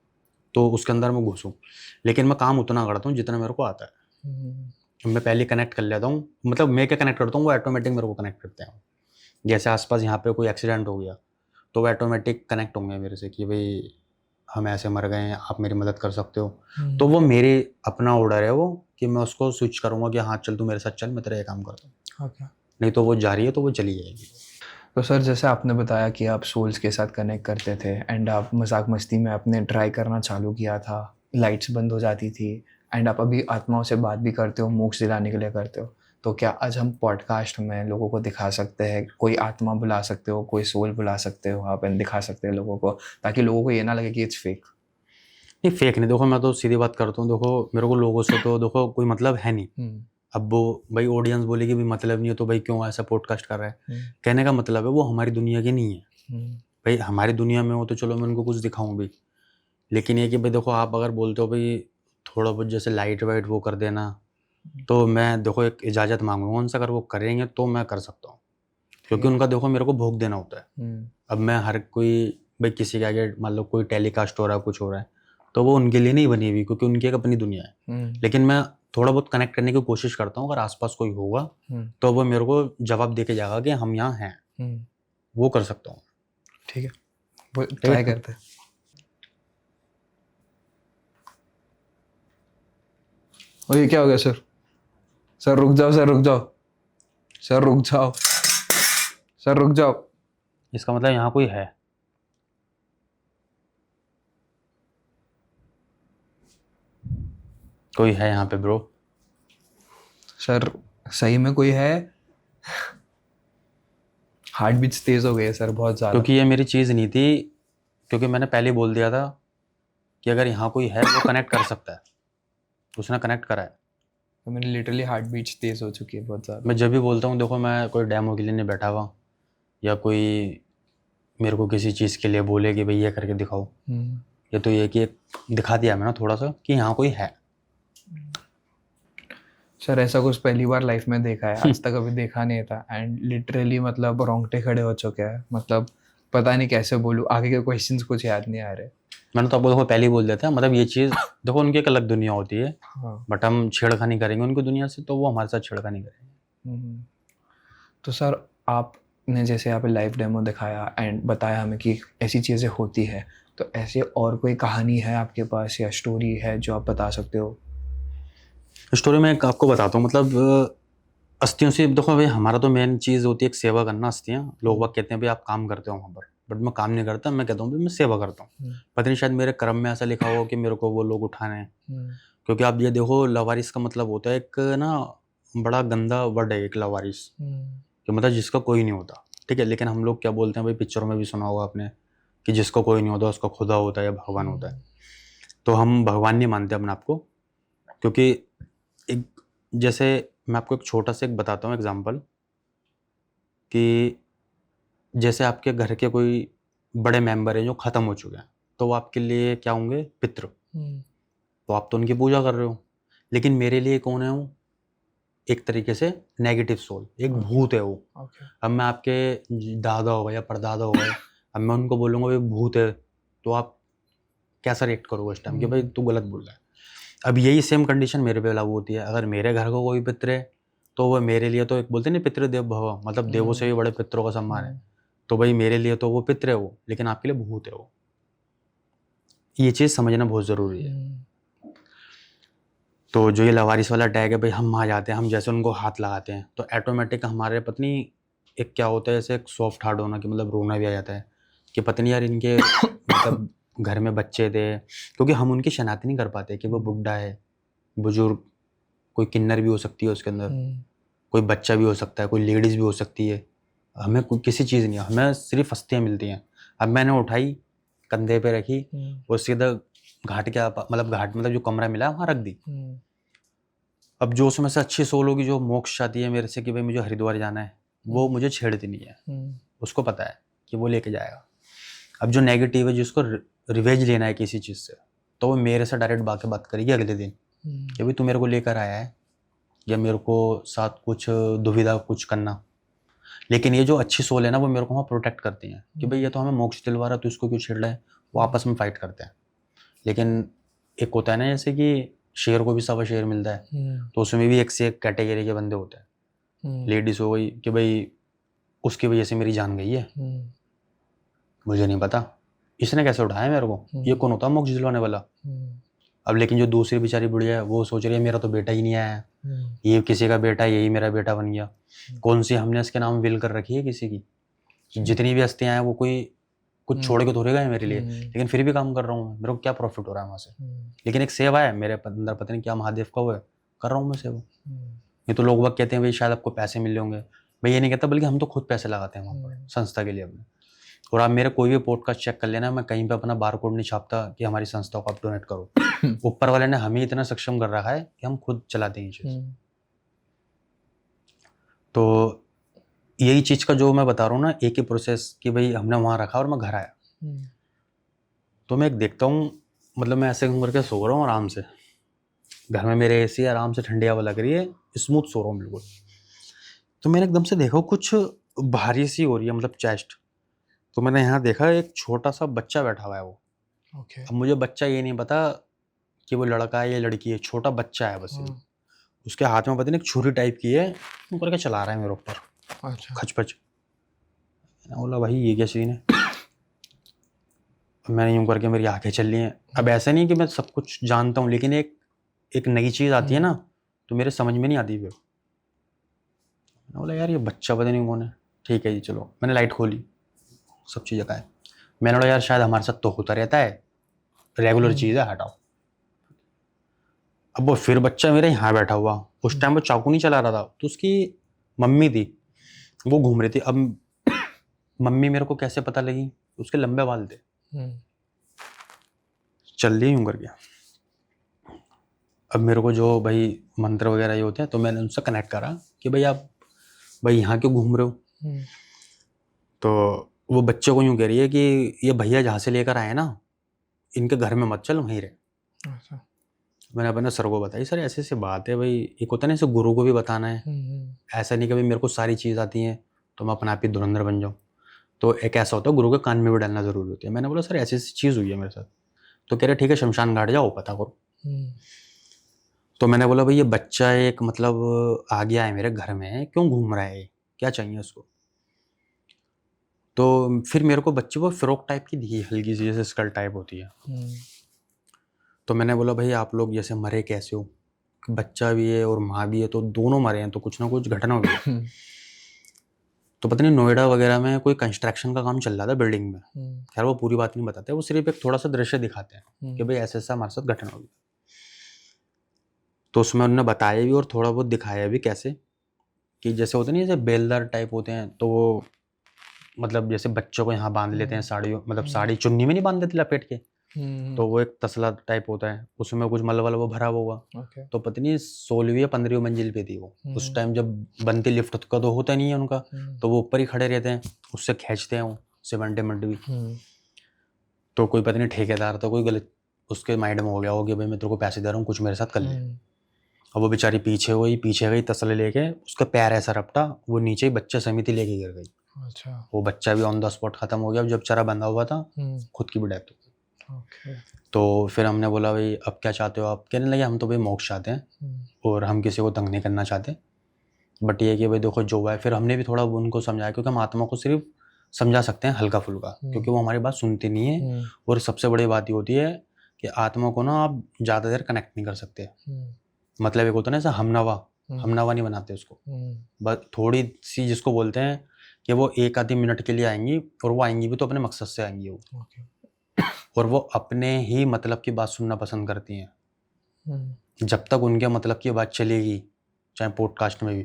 तो उसके अंदर मैं घुसूँ। लेकिन मैं काम उतना करता हूँ जितना मेरे को आता है। मैं पहले कनेक्ट कर लेता हूँ, मतलब मैं क्या कनेक्ट करता हूँ, वो ऑटोमेटिक मेरे को कनेक्ट करते हैं। जैसे आसपास यहाँ पे कोई एक्सीडेंट हो गया, तो वो ऑटोमेटिक कनेक्ट होंगे मेरे से कि भाई हम ऐसे मर गए हैं, आप मेरी मदद कर सकते हो। तो वो मेरे अपना ऑर्डर है वो, कि मैं उसको स्विच करूँगा कि हाँ चल तू मेरे साथ चल, मैं तेरा ये काम करता हूँ। ओके। नहीं तो वो जा रही है तो वो चली जाएगी। तो सर जैसे आपने बताया कि आप सोल्स के साथ कनेक्ट करते थे एंड आप मजाक मस्ती में आपने ट्राई करना चालू किया था, लाइट्स बंद हो जाती थी, एंड आप अभी आत्माओं से बात भी करते हो, मोक्ष दिलाने के लिए करते हो। तो क्या आज हम पॉडकास्ट में लोगों को दिखा सकते हैं, कोई आत्मा बुला सकते हो, कोई सोल बुला सकते हो आप एंड दिखा सकते हैं लोगों को, ताकि लोगों को ये ना लगे कि इट्स फेक? नहीं फेक नहीं, देखो मैं तो सीधी बात करता हूँ, देखो मेरे को लोगों से तो देखो कोई मतलब है नहीं। अब वो भाई ऑडियंस बोलेगी भाई मतलब नहीं है तो भाई क्यों ऐसा पॉडकास्ट कर रहा है, कहने का मतलब है वो हमारी दुनिया की नहीं है। भाई हमारी दुनिया में हो तो चलो मैं उनको कुछ दिखाऊं भी, लेकिन ये कि भाई देखो आप अगर बोलते हो भाई थोड़ा बहुत जैसे लाइट वाइट वो कर देना, तो मैं देखो एक इजाज़त मांगूंगा उनसे, अगर वो करेंगे तो मैं कर सकता हूँ, क्योंकि उनका देखो मेरे को भोग देना होता है। अब मैं हर कोई भाई किसी के आगे मान लो कोई टेलीकास्ट हो रहा है, कुछ हो रहा है, तो वो उनके लिए नहीं बनी हुई, क्योंकि उनकी एक अपनी दुनिया है। लेकिन मैं थोड़ा बहुत कनेक्ट करने की कोशिश करता हूँ, अगर आसपास कोई होगा तो वो मेरे को जवाब दे के जाएगा कि हम यहाँ हैं, वो कर सकता हूँ। ठीक है, वो ट्राई करते हैं। ओ ये क्या हो गया सर? सर रुक जाओ, सर रुक जाओ, सर रुक जाओ, सर रुक जाओ। इसका मतलब यहाँ कोई है। कोई है यहाँ पे ब्रो। सर सही में कोई है? हार्ट बीट्स तेज हो गई है सर बहुत ज़्यादा। क्योंकि ये मेरी चीज़ नहीं थी, क्योंकि मैंने पहले ही बोल दिया था कि अगर यहाँ कोई है वो कनेक्ट कर सकता है, उसने कनेक्ट करा है। तो मैंने लिटरली हार्ट बीट्स तेज हो चुकी है बहुत ज़्यादा। मैं जब भी बोलता हूँ देखो मैं कोई डेमो के लिए नहीं बैठा हुआ, या कोई मेरे को किसी चीज़ के लिए बोले कि भाई ये करके दिखाओ, ये तो ये कि दिखा दिया मैंने थोड़ा सा कि यहाँ कोई है। सर ऐसा कुछ पहली बार लाइफ में देखा है, आज तक अभी देखा नहीं था, एंड लिटरली मतलब रोंगटे खड़े हो चुके हैं, मतलब पता नहीं कैसे बोलूँ, आगे के क्वेश्चंस कुछ याद नहीं आ रहे। मैंने तो आपको देखो पहले ही बोल दिया था, मतलब ये चीज़ देखो उनकी एक अलग दुनिया होती है, हाँ। बट हम छेड़खानी करेंगे उनकी दुनिया से तो वो हमारे साथ छेड़खानी करेंगे। तो सर आपने जैसे यहाँ पे लाइव डेमो दिखाया एंड बताया हमें कि ऐसी चीज़ें होती है, तो ऐसे और कोई कहानी है आपके पास या स्टोरी है जो आप बता सकते हो? स्टोरी में एक आपको बताता हूँ, मतलब अस्थियों से देखो भाई, हमारा तो मेन चीज़ होती है एक सेवा करना। अस्थियाँ लोग बाग कहते हैं भाई आप काम करते हो वहाँ पर, बट मैं काम नहीं करता, मैं कहता हूँ भाई मैं सेवा करता हूँ। पता नहीं शायद मेरे कर्म में ऐसा लिखा हो कि मेरे को वो लोग उठाने हैं। क्योंकि आप ये देखो, लवारिस का मतलब होता है एक ना बड़ा गंदा वर्ड है एक लवारिस, कि मतलब जिसका कोई नहीं होता, ठीक है। लेकिन हम लोग क्या बोलते हैं भाई, पिक्चरों में भी सुना होगा आपने कि जिसका कोई नहीं होता उसका खुदा होता है या भगवान होता है। तो हम भगवान नहीं मानते अपने आप को, क्योंकि एक, जैसे मैं आपको एक छोटा सा एक बताता हूँ एग्जांपल, कि जैसे आपके घर के कोई बड़े मेंबर हैं जो ख़त्म हो चुके हैं, तो वो आपके लिए क्या होंगे, पितृ। तो आप तो उनकी पूजा कर रहे हो, लेकिन मेरे लिए कौन है वो, एक तरीके से नेगेटिव सोल, एक भूत है वो। अब मैं आपके दादा हो गए या परदादा हो गए, अब मैं उनको बोलूँगा भाई भूत है, तो आप कैसा रिएक्ट करोगे इस टाइम कि भाई तू गलत बोल रहा है। अब यही सेम कंडीशन मेरे पे लागू होती है। अगर मेरे घर का कोई पितृ है, तो वो मेरे लिए तो एक बोलते नहीं पितृदेव भव, मतलब देवों से भी बड़े पितरों का सम्मान है। तो भाई मेरे लिए तो वो पितृ है वो, लेकिन आपके लिए भूत है वो। ये चीज़ समझना बहुत ज़रूरी है। तो जो ये लवारिस वाला टैग है भाई, हम वहाँ जाते हैं, हम जैसे उनको हाथ लगाते हैं तो ऑटोमेटिक हमारे पत्नी एक क्या होता है, जैसे एक सॉफ्ट हार्ट होना, कि मतलब रोना भी आ जाता है कि पत्नी यार इनके मतलब घर में बच्चे थे, क्योंकि हम उनकी शनाख्त नहीं कर पाते कि वो बुढ़ा है, बुजुर्ग, कोई किन्नर भी हो सकती है उसके अंदर, कोई बच्चा भी हो सकता है, कोई लेडीज़ भी हो सकती है। हमें कोई किसी चीज़ नहीं है, हमें सिर्फ हस्तियाँ मिलती हैं। अब मैंने उठाई, कंधे पे रखी, वो सीधा घाट के मतलब घाट मतलब जो कमरा मिला वहाँ रख दी। अब जो उसमें से अच्छी सोल होगी जो मोक्ष चाहती है मेरे से कि भाई मुझे हरिद्वार जाना है, वो मुझे छेड़ती नहीं है। उसको पता है कि वो लेके जाएगा। अब जो नेगेटिव है, जिसको रिवेंज लेना है किसी चीज़ से, तो वो मेरे से डायरेक्ट बात करेगी अगले दिन कि भाई तू मेरे को लेकर आया है या मेरे को साथ कुछ दुविधा कुछ करना। लेकिन ये जो अच्छी सोल है ना, वो मेरे को वहाँ प्रोटेक्ट करती हैं कि भाई ये तो हमें मोक्ष दिलवा रहा है, तो इसको क्यों छेड़ रहा है। वो आपस में फाइट करते हैं। लेकिन एक होता है ना, जैसे कि शेर को भी सवा शेर मिलता है, तो उसमें भी एक से एक कैटेगरी के बंदे होते हैं। लेडीज हो गई कि भाई उसकी वजह से मेरी जान गई है, मुझे नहीं पता इसने कैसे उठाया मेरे को, ये कौन होता है मोक्ष दिलवाने वाला। अब लेकिन जो दूसरी बेचारी बुढ़िया है, वो सोच रही है मेरा तो बेटा ही नहीं आया, ये किसी का बेटा, यही मेरा बेटा बन गया। कौन सी हमने इसके नाम विल कर रखी है किसी की। जितनी भी हस्तियाँ हैं वो कोई कुछ छोड़ के थोड़े गए मेरे लिए, लेकिन फिर भी काम कर रहा हूँ मैं, मेरे को क्या प्रॉफिट हो रहा है वहाँ से। लेकिन एक सेवा है मेरे अंदर, पता नहीं क्या महादेव का वो है, कर रहा हूँ मैं सेवा। ये तो लोग बाग कहते हैं भाई शायद आपको पैसे मिल होंगे, मैं ये नहीं कहता, बल्कि हम तो खुद पैसे लगाते हैं वहाँ पर संस्था के लिए अपने। और आप मेरे कोई भी पॉडकास्ट चेक कर लेना, मैं कहीं पे अपना बार कोड नहीं छापता कि हमारी संस्था को आप डोनेट करो। ऊपर वाले ने हमें इतना सक्षम कर रखा है कि हम खुद चलाते हैं ये चीज़। तो यही चीज़ का जो मैं बता रहा हूँ ना, एक ही प्रोसेस कि भाई हमने वहाँ रखा और मैं घर आया, तो मैं एक देखता हूँ, मतलब मैं ऐसे घूम करके सो रहा हूँ आराम से, घर में मेरे एसी आराम से ठंडी हवा लग रही है, स्मूथ सो रहा हूँ बिल्कुल। तो मैंने एकदम से देखा कुछ भारी सी हो रही है, मतलब चेस्ट। तो मैंने यहाँ देखा एक छोटा सा बच्चा बैठा हुआ है वो। अब मुझे बच्चा ये नहीं पता कि वो लड़का है या लड़की है, छोटा बच्चा है बस। उसके हाथ में पता नहीं एक छुरी टाइप की है, वो करके चला रहा है मेरे ऊपर खचपच। बोला भाई ये क्या सीन है। मैंने यूँ करके मेरी आंखें चल रही हैं। अब ऐसा नहीं कि मैं सब कुछ जानता हूँ, लेकिन एक नई चीज़ आती है ना, तो मेरे समझ में नहीं आती फिर। बोला यार ये बच्चा पता नहीं कौन है। ठीक है जी चलो, मैंने लाइट खोली, सब चीज़ का है। मैंने बोला यार शायद हमारे साथ तो होता रहता है, रेगुलर चीज़ है, हटाओ। अब वो फिर बच्चा मेरे यहाँ बैठा हुआ, उस टाइम वो चाकू नहीं चला रहा था, तो उसकी मम्मी थी, वो घूम रही थी। अब मम्मी मेरे को कैसे पता लगी, उसके लंबे बाल थे, चल रही यूँ करके। अब मेरे को जो भाई मंत्र वगैरह ये होते हैं, तो मैंने उनसे कनेक्ट करा कि भाई आप भाई यहाँ क्यों घूम रहे हो। तो वो बच्चे को यूँ कह रही है कि ये भैया जहाँ से लेकर आए ना, इनके घर में मत चल, वहीं रहे। मैंने अपने सर को बताई, सर ऐसे ऐसे बात है भाई, एक होता है ना, इसे गुरु को भी बताना है। ऐसा नहीं कि भाई मेरे को सारी चीज़ आती हैं तो मैं अपना आप ही धुरंधर बन जाऊँ। तो एक ऐसा होता है, गुरु के कान में भी डालना ज़रूरी होती है। मैंने बोला सर ऐसी ऐसी चीज़ हुई है मेरे साथ। तो कह रहे ठीक है शमशान घाट जाओ पता करो। तो मैंने बोला भाई ये बच्चा एक मतलब आ गया है मेरे घर में, क्यों घूम रहा है, क्या चाहिए उसको। तो फिर मेरे को बच्चे को फ्रॉक टाइप की दी, हल्की सी जैसे स्कर्ट टाइप होती है। तो मैंने बोला भाई आप लोग जैसे मरे कैसे हो, बच्चा भी है और माँ भी है, तो दोनों मरे हैं, तो कुछ ना कुछ घटना हुई है। तो पता नहीं नोएडा वगैरह में कोई कंस्ट्रक्शन का काम चल रहा था बिल्डिंग में, खैर वो पूरी बात नहीं बताते, वो सिर्फ एक थोड़ा सा दृश्य दिखाते हैं कि भाई ऐसे ऐसा हमारे साथ घटना हुई। तो उसमें उन्होंने बताया भी और थोड़ा बहुत दिखाया भी कैसे, कि जैसे होते नहीं, जैसे बेलदार टाइप होते हैं, तो वो मतलब जैसे बच्चों को यहाँ बांध लेते हैं साड़ी, मतलब साड़ी चुन्नी में नहीं बांध देते लपेट के, तो वो एक तसला टाइप होता है, उसमें कुछ मलबल वो भरा हुआ। तो पता नहीं 16वीं या 15वीं मंजिल पे थी वो। उस टाइम जब बनती लिफ्ट का तो होता नहीं है उनका, तो वो ऊपर ही खड़े रहते हैं, उससे खींचते हैं वो सीमेंट भी। तो कोई पता नहीं ठेकेदार था, कोई गलत उसके माइंड में हो गया हो कि भाई मैं तेरे को पैसे दे रहा हूँ, कुछ मेरे साथ कर ले। अब वो बेचारी पीछे गई तसले लेके, उसका पैर ऐसा रपटा, वो नीचे ही बच्चे समेत ही लेके गिर गई। अच्छा। वो बच्चा भी ऑन द स्पॉट खत्म हो गया, जब चारा बंधा हुआ था खुद की भी डेथ हो गई। तो फिर हमने बोला भाई अब क्या चाहते हो आप, कहने लगे हम तो भाई मोक्ष चाहते हैं और हम किसी को तंग नहीं करना चाहते, बट ये कि भाई देखो जो है। फिर हमने भी थोड़ा उनको समझाया, क्योंकि हम आत्मा को सिर्फ समझा सकते हैं हल्का फुल्का, क्योंकि वो हमारी बात सुनती नहीं है। और सबसे बड़ी बात ये होती है कि आत्मा को ना आप ज़्यादा देर कनेक्ट नहीं कर सकते। मतलब एक होता है ना ऐसा हमनवा नहीं बनाते उसको, बस थोड़ी सी जिसको बोलते हैं कि वो एक आधी मिनट के लिए आएंगी, और वो आएंगी भी तो अपने मकसद से आएंगी वो, और वो अपने ही मतलब की बात सुनना पसंद करती हैं। जब तक उनके मतलब की बात चलेगी, चाहे पॉडकास्ट में भी,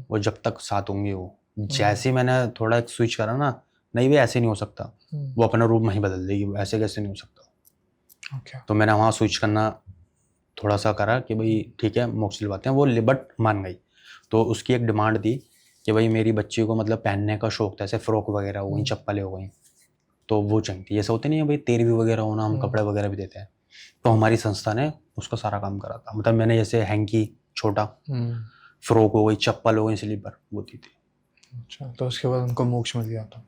वो जब तक साथ होंगे वो। जैसे ही मैंने थोड़ा एक स्विच करा ना, नहीं भी ऐसे नहीं हो सकता, वो अपना रूप नहीं बदल देगी, ऐसे कैसे नहीं हो सकता। तो मैंने वहाँ स्विच करना थोड़ा सा करा कि भाई ठीक है मोक्ष दिलवाते हैं, वो लिबट मान गई। तो उसकी एक डिमांड थी कि भाई मेरी बच्ची को मतलब पहनने का शौक था, ऐसे फ्रॉक वगैरह हो गई, चप्पलें हो गई, तो वो चाहिए थी। ऐसा होते नहीं है भाई 13वीं वगैरह होना, हम कपड़े वगैरह भी देते हैं, तो हमारी संस्था ने उसका सारा काम करा था। मतलब मैंने जैसे हैंकी छोटा, फ्रॉक हो गई, चप्पल हो गई, स्लीपर, वो दी थी। अच्छा, तो उसके बाद उनको मोक्ष मिल गया था।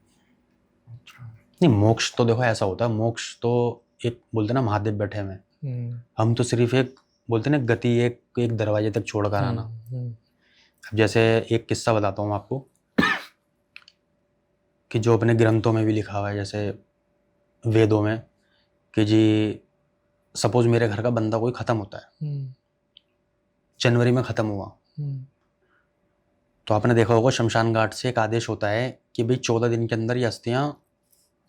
अच्छा। नहीं मोक्ष तो देखो ऐसा होता है, मोक्ष तो एक बोलते ना महादेव बैठे में, हम तो सिर्फ एक बोलते ना गति, एक दरवाजे तक छोड़ कर आना। अब जैसे एक किस्सा बताता हूँ आपको, कि जो अपने ग्रंथों में भी लिखा हुआ है, जैसे वेदों में, कि जी सपोज मेरे घर का बंदा कोई खत्म होता है, जनवरी में खत्म हुआ, तो आपने देखा होगा शमशान घाट से एक आदेश होता है कि भाई 14 दिन के अंदर ये अस्थियां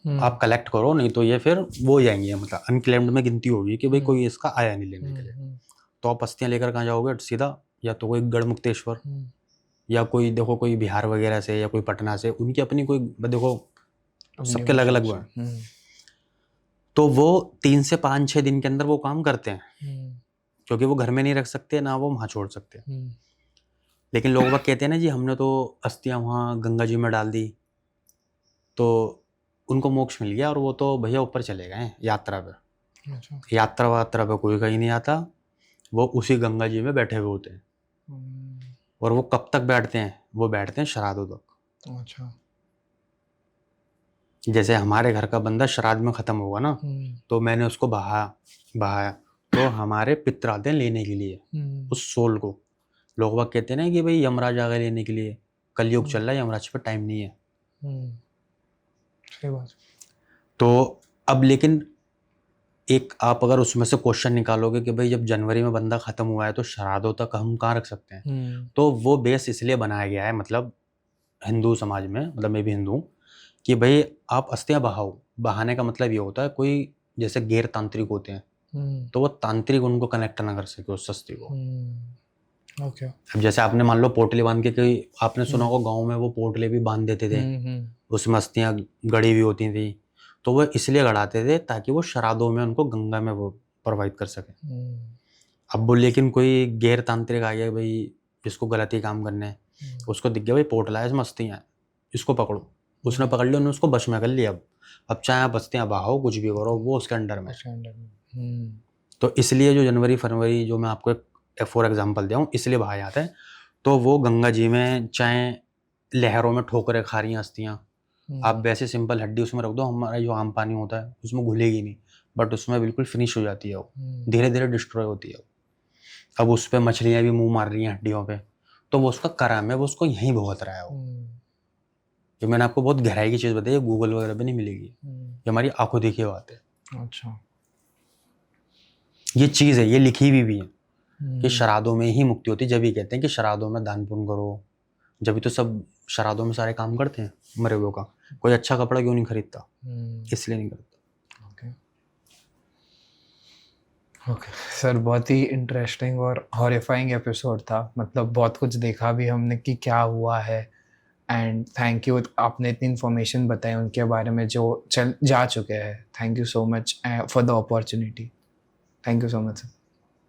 आप कलेक्ट करो, नहीं तो ये फिर वो जाएंगी, मतलब अनक्लेम्ड में गिनती होगी कि भाई कोई इसका आया नहीं लेने के लिए। तो आप अस्थियां लेकर कहाँ जाओगे सीधा, या तो कोई गढ़मुक्तेश्वर, या कोई देखो कोई बिहार वगैरह से, या कोई पटना से, उनकी अपनी कोई देखो सबके अलग अलग हुआ। तो वो 3 से 5-6 दिन के अंदर वो काम करते हैं, क्योंकि वो घर में नहीं रख सकते, ना वो वहाँ छोड़ सकते। लेकिन लोग वह कहते हैं ना जी हमने तो अस्थियां वहाँ गंगा जी में डाल दी, तो उनको मोक्ष मिल गया, और वो तो भैया ऊपर चले गए यात्रा पे। अच्छा। यात्रा पे कोई कहीं नहीं आता, वो उसी गंगा जी में बैठे हुए होते हैं। और वो कब तक बैठते हैं, वो बैठते हैं श्राद्धों तक। अच्छा। जैसे हमारे घर का बंदा श्राद्ध में खत्म होगा ना, तो मैंने उसको बहाया, तो हमारे पितर आते हैं लेने के लिए उस सोल को। लोग वह कहते हैं ना कि भाई यमराज आ गए लेने के लिए, कलयुग चल रहा है, यमराज पे टाइम नहीं है। सही बात। तो अब लेकिन एक आप अगर उसमें से क्वेश्चन निकालोगे कि भाई जब जनवरी में बंदा खत्म हुआ है तो श्राद्धों तक हम कहाँ रख सकते हैं, तो वो बेस इसलिए बनाया गया है, मतलब हिंदू समाज में, मतलब मैं भी हिंदू हूँ, कि भाई आप अस्थियां बहाओ। बहाने का मतलब ये होता है कोई जैसे गैर तांत्रिक होते हैं, तो वो तांत्रिक उनको कनेक्ट ना कर सके उस अस्थि को। ओके। अब जैसे आपने मान लो पोटली बांध के, कोई आपने सुना होगा गाँव में वो पोटले भी बांध देते थे, उसमें अस्थियां गड़ी हुई होती थी, तो वो इसलिए गड़ाते थे ताकि वो श्राद्धों में उनको गंगा में वो प्रोवाइड कर सके। अब वो लेकिन कोई गैर तांत्रिक आ गया भाई जिसको गलत ही काम करने हैं, उसको दिख गया भाई पोटला है इसमें अस्थियां, इसको पकड़ो, उसने पकड़ लिया, उन्होंने उसको बश में कर लिया। अब चाहे आप अस्थियां बहाओ कुछ भी करो, वो उसके अंडर में। तो इसलिए जो जनवरी फरवरी जो मैं आपको एक फॉर एग्जाम्पल दिया हूँ, इसलिए बहाया जाता है। तो वो गंगा जी में चाहे लहरों में ठोकरें खा रही हैं अस्थियां, आप वैसे सिंपल हड्डी उसमें रख दो, हमारा जो आम पानी होता है उसमें घुलेगी नहीं, बट उसमें बिल्कुल फिनिश हो जाती है, वो धीरे धीरे डिस्ट्रॉय होती है। अब उस पर मछलियाँ भी मुंह मार रही हैं हड्डियों पे, तो वो उसका कर्म है, वो उसको यहीं भुगत रहा है वो। जो मैंने आपको बहुत गहराई की चीज़ बताई है, गूगल वगैरह पे नहीं मिलेगी, ये हमारी आंखों देखी बात है। अच्छा। ये चीज़ है, ये लिखी हुई भी है कि श्राद्धों में ही मुक्ति होती है। जब ये कहते हैं कि श्राद्धों में दान पुण्य करो, जब तो सब श्राद्धों में सारे काम करते हैं मरे हुए का। कोई अच्छा कपड़ा क्यों नहीं खरीदता, इसलिए नहीं करता। ओके ओके सर, बहुत ही इंटरेस्टिंग और हॉरिफाइंग एपिसोड था। मतलब बहुत कुछ देखा भी हमने कि क्या हुआ है। एंड थैंक यू, आपने इतनी इन्फॉर्मेशन बताई उनके बारे में जो चल जा चुके हैं। Thank you so much for the opportunity. Thank you so much sir.